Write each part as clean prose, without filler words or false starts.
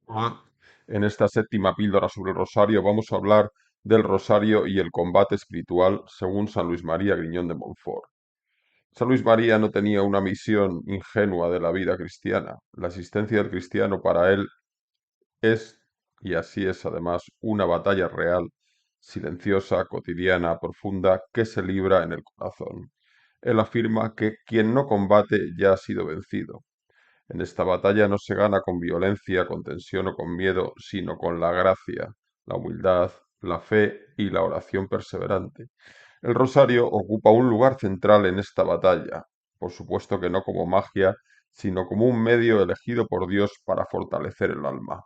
Ah, En esta séptima píldora sobre el rosario vamos a hablar del rosario y el combate espiritual según San Luis María Griñón de Montfort. San Luis María no tenía una misión ingenua de la vida cristiana. La existencia del cristiano para él es, y así es además, una batalla real, silenciosa, cotidiana, profunda, que se libra en el corazón. Él afirma que quien no combate ya ha sido vencido. En esta batalla no se gana con violencia, con tensión o con miedo, sino con la gracia, la humildad, la fe y la oración perseverante. El rosario ocupa un lugar central en esta batalla, por supuesto que no como magia, sino como un medio elegido por Dios para fortalecer el alma.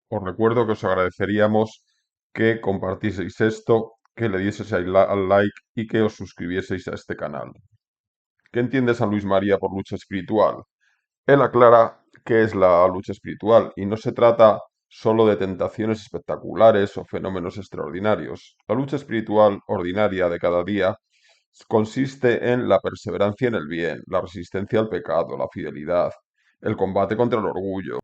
Os recuerdo que os agradeceríamos que compartieseis esto, que le dieseis al like y que os suscribieseis a este canal. ¿Qué entiende San Luis María por lucha espiritual? Él aclara qué es la lucha espiritual y no se trata solo de tentaciones espectaculares o fenómenos extraordinarios. La lucha espiritual ordinaria de cada día consiste en la perseverancia en el bien, la resistencia al pecado, la fidelidad, el combate contra el orgullo,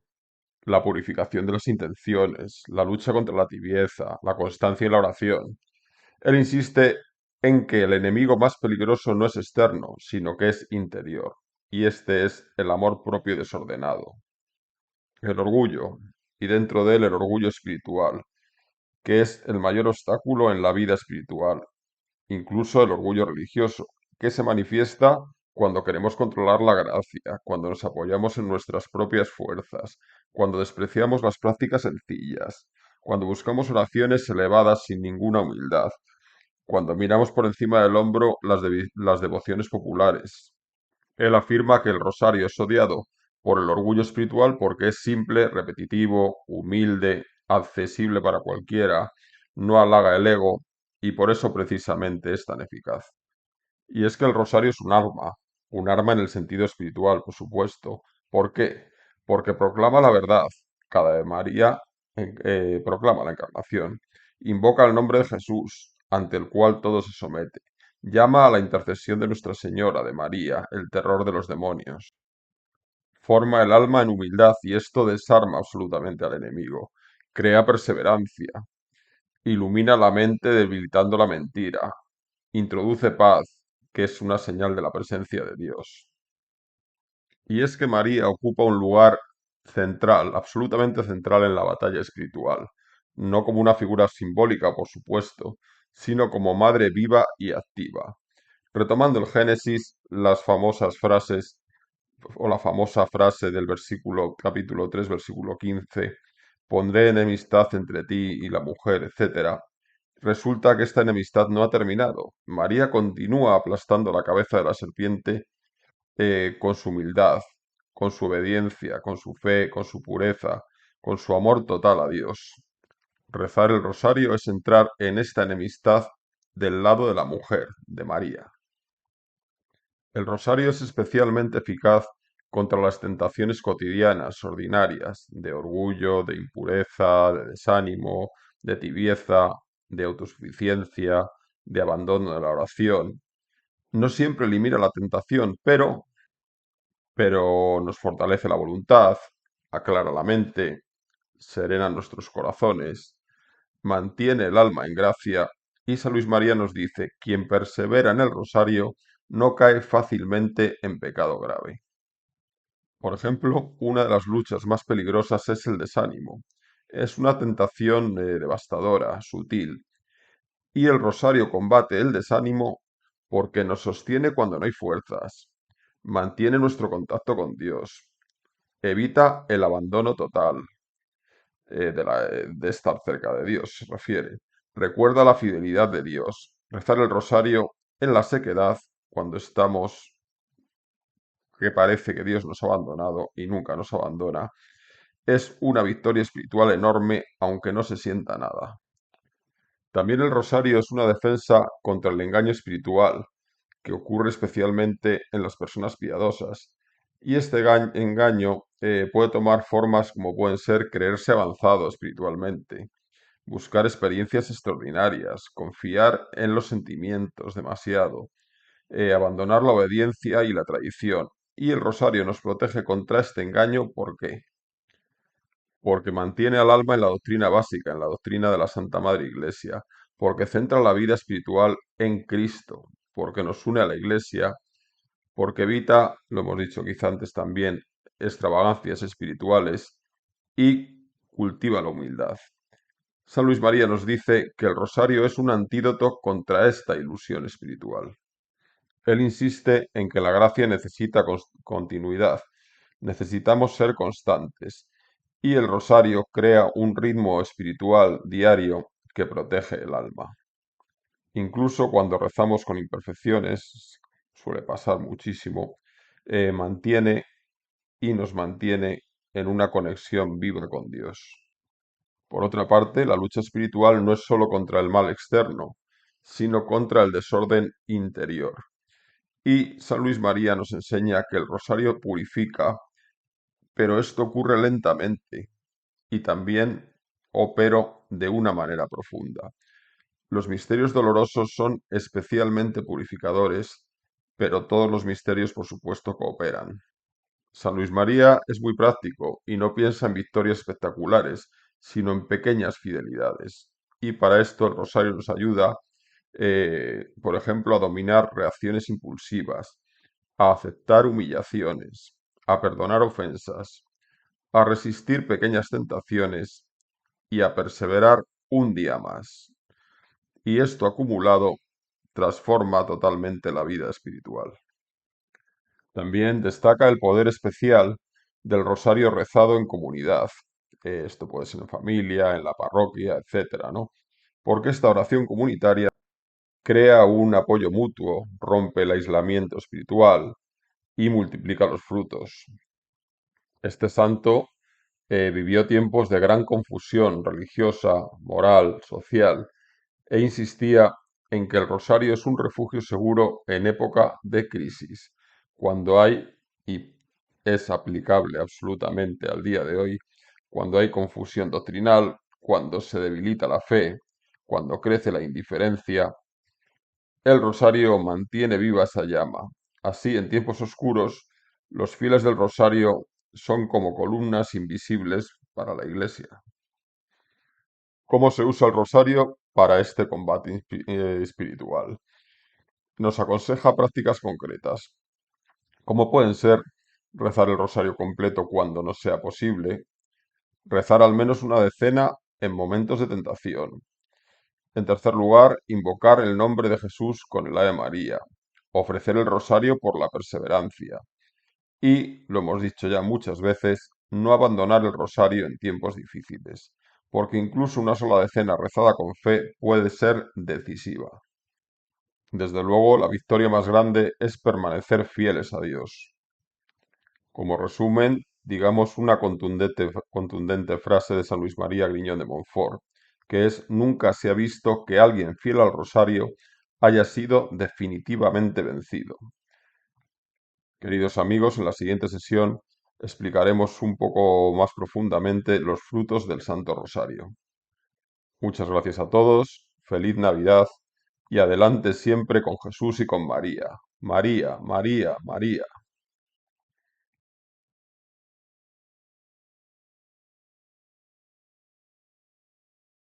la purificación de las intenciones, la lucha contra la tibieza, la constancia en la oración. Él insiste en que el enemigo más peligroso no es externo, sino que es interior, y este es el amor propio desordenado, el orgullo, y dentro de él el orgullo espiritual, que es el mayor obstáculo en la vida espiritual, incluso el orgullo religioso, que se manifiesta cuando queremos controlar la gracia, cuando nos apoyamos en nuestras propias fuerzas, cuando despreciamos las prácticas sencillas, cuando buscamos oraciones elevadas sin ninguna humildad, cuando miramos por encima del hombro las devociones populares. Él afirma que el rosario es odiado por el orgullo espiritual porque es simple, repetitivo, humilde, accesible para cualquiera, no halaga el ego y por eso precisamente es tan eficaz. Y es que el rosario es un arma en el sentido espiritual, por supuesto. ¿Por qué? Porque proclama la verdad. Cada de María proclama la encarnación. Invoca el nombre de Jesús, ante el cual todo se somete. Llama a la intercesión de Nuestra Señora, de María, el terror de los demonios. Forma el alma en humildad y esto desarma absolutamente al enemigo. Crea perseverancia. Ilumina la mente debilitando la mentira. Introduce paz, que es una señal de la presencia de Dios. Y es que María ocupa un lugar central, absolutamente central en la batalla espiritual, no como una figura simbólica, por supuesto, sino como madre viva y activa. Retomando el Génesis, las famosas frases o la famosa frase del versículo capítulo 3 versículo 15, pondré enemistad entre ti y la mujer, etcétera. Resulta que esta enemistad no ha terminado. María continúa aplastando la cabeza de la serpiente con su humildad, con su obediencia, con su fe, con su pureza, con su amor total a Dios. Rezar el rosario es entrar en esta enemistad del lado de la mujer, de María. El rosario es especialmente eficaz contra las tentaciones cotidianas, ordinarias, de orgullo, de impureza, de desánimo, de tibieza, de autosuficiencia, de abandono de la oración. No siempre elimina la tentación, pero nos fortalece la voluntad, aclara la mente, serena nuestros corazones, mantiene el alma en gracia y San Luis María nos dice, quien persevera en el rosario no cae fácilmente en pecado grave. Por ejemplo, una de las luchas más peligrosas es el desánimo. Es una tentación devastadora, sutil, y el rosario combate el desánimo porque nos sostiene cuando no hay fuerzas, mantiene nuestro contacto con Dios, evita el abandono total de estar cerca de Dios, se refiere. Recuerda la fidelidad de Dios. Rezar el rosario en la sequedad, cuando estamos, que parece que Dios nos ha abandonado y nunca nos abandona, es una victoria espiritual enorme, aunque no se sienta nada. También el rosario es una defensa contra el engaño espiritual, que ocurre especialmente en las personas piadosas. Y este engaño puede tomar formas como pueden ser creerse avanzado espiritualmente, buscar experiencias extraordinarias, confiar en los sentimientos demasiado, abandonar la obediencia y la tradición. Y el rosario nos protege contra este engaño, ¿por qué? porque mantiene al alma en la doctrina básica, en la doctrina de la Santa Madre Iglesia, porque centra la vida espiritual en Cristo, porque nos une a la Iglesia, porque evita, lo hemos dicho quizá antes también, extravagancias espirituales y cultiva la humildad. San Luis María nos dice que el rosario es un antídoto contra esta ilusión espiritual. Él insiste en que la gracia necesita continuidad, necesitamos ser constantes, y el rosario crea un ritmo espiritual diario que protege el alma. Incluso cuando rezamos con imperfecciones, suele pasar muchísimo, mantiene y nos mantiene en una conexión viva con Dios. Por otra parte, la lucha espiritual no es sólo contra el mal externo, sino contra el desorden interior. Y San Luis María nos enseña que el rosario purifica, pero esto ocurre lentamente y también opero de una manera profunda. Los misterios dolorosos son especialmente purificadores, pero todos los misterios, por supuesto, cooperan. San Luis María es muy práctico y no piensa en victorias espectaculares, sino en pequeñas fidelidades. Y para esto el rosario nos ayuda, por ejemplo, a dominar reacciones impulsivas, a aceptar humillaciones, a perdonar ofensas, a resistir pequeñas tentaciones y a perseverar un día más. Y esto acumulado transforma totalmente la vida espiritual. También destaca el poder especial del rosario rezado en comunidad. Esto puede ser en familia, en la parroquia, etcétera, ¿no? Porque esta oración comunitaria crea un apoyo mutuo, rompe el aislamiento espiritual y multiplica los frutos. Este santo vivió tiempos de gran confusión religiosa, moral, social, e insistía en que el rosario es un refugio seguro en época de crisis, cuando hay, y es aplicable absolutamente al día de hoy, cuando hay confusión doctrinal, cuando se debilita la fe, cuando crece la indiferencia, el rosario mantiene viva esa llama. Así, en tiempos oscuros, los fieles del rosario son como columnas invisibles para la Iglesia. ¿Cómo se usa el rosario para este combate espiritual? Nos aconseja prácticas concretas, como pueden ser rezar el rosario completo cuando no sea posible, rezar al menos una decena en momentos de tentación. En tercer lugar, invocar el nombre de Jesús con el Ave María, ofrecer el rosario por la perseverancia y, lo hemos dicho ya muchas veces, no abandonar el rosario en tiempos difíciles, porque incluso una sola decena rezada con fe puede ser decisiva. Desde luego, la victoria más grande es permanecer fieles a Dios. Como resumen, digamos una contundente frase de San Luis María Griñón de Montfort, que es: nunca se ha visto que alguien fiel al rosario haya sido definitivamente vencido. Queridos amigos, en la siguiente sesión explicaremos un poco más profundamente los frutos del Santo Rosario. Muchas gracias a todos, feliz Navidad y adelante siempre con Jesús y con María. María, María, María.